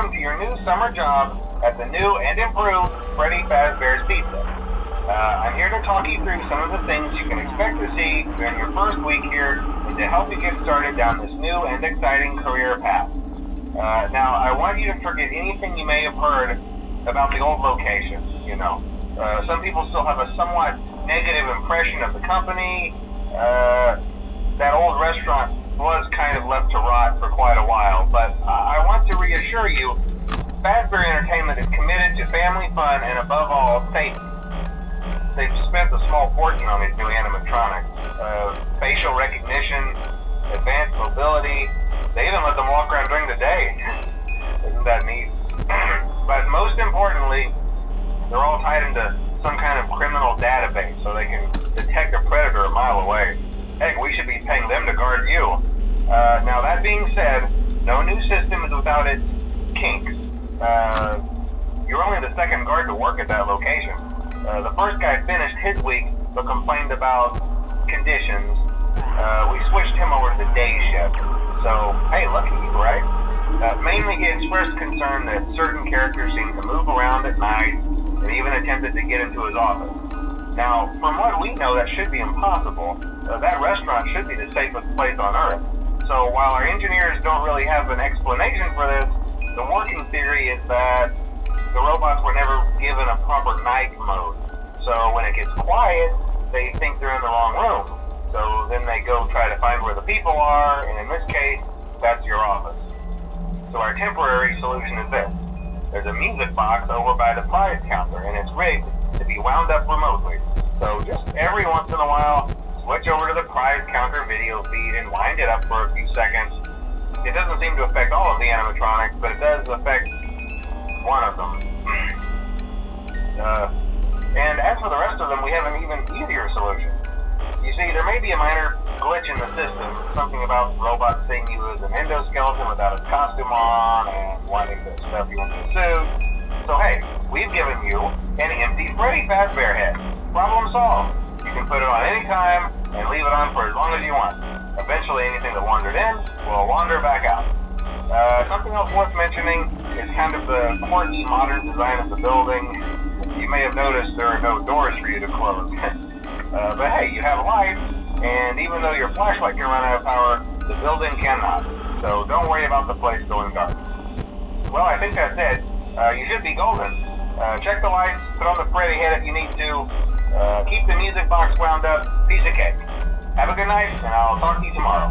welcome to your new summer job at the new and improved Freddy Fazbear's Pizza. I'm here to talk you through some of the things you can expect to see during your first week here and to help you get started down this new and exciting career path. Now, I want you to forget anything you may have heard about the old location. Some people still have a somewhat negative impression of the company. That old restaurant was kind of left to rot for quite a while, but I want to reassure you, Fazbear Entertainment is committed to family fun and above all, safety. They've spent a small fortune on these new animatronics. Facial recognition, advanced mobility, they even let them walk around during the day. Isn't that neat? But most importantly, they're all tied into some kind of criminal database so they can detect a predator a mile away. Heck, we should be paying them to guard you. Now that being said, no new system is without its kinks. You're only the second guard to work at that location. The first guy finished his week but complained about conditions. We switched him over to the day shift. So, hey, lucky you, right? Mainly he expressed concern that certain characters seemed to move around at night and even attempted to get into his office. Now, from what we know, that should be impossible. That restaurant should be the safest place on Earth. So while our engineers don't really have an explanation for this, the working theory is that the robots were never given a proper night mode. So when it gets quiet, they think they're in the wrong room. So then they go try to find where the people are, and in this case, that's your office. So our temporary solution is this. There's a music box over by the prize counter, and it's rigged to be wound up remotely. So just every once in a while, switch over to the prize counter video feed and wind it up for a few seconds. It doesn't seem to affect all of the animatronics, but it does affect one of them. And as for the rest of them, we have an even easier solution. You see, there may be a minor glitch in the system, something about robots seeing you as an endoskeleton without a costume on and wanting to stuff you into a suit. So hey, we've given you an empty Freddy Fazbear head. Problem solved. You can put it on any time and leave it on for as long as you want. Eventually anything that wandered in will wander back out. Something else worth mentioning is kind of the quirky modern design of the building. You may have noticed there are no doors for you to close. But hey, you have lights, and even though your flashlight can run out of power, the building cannot. So don't worry about the place going dark. Well, I think that's it. You should be golden. Check the lights, put on the Freddy head if you need to. Keep the music box wound up. Piece of cake. Have a good night, and I'll talk to you tomorrow.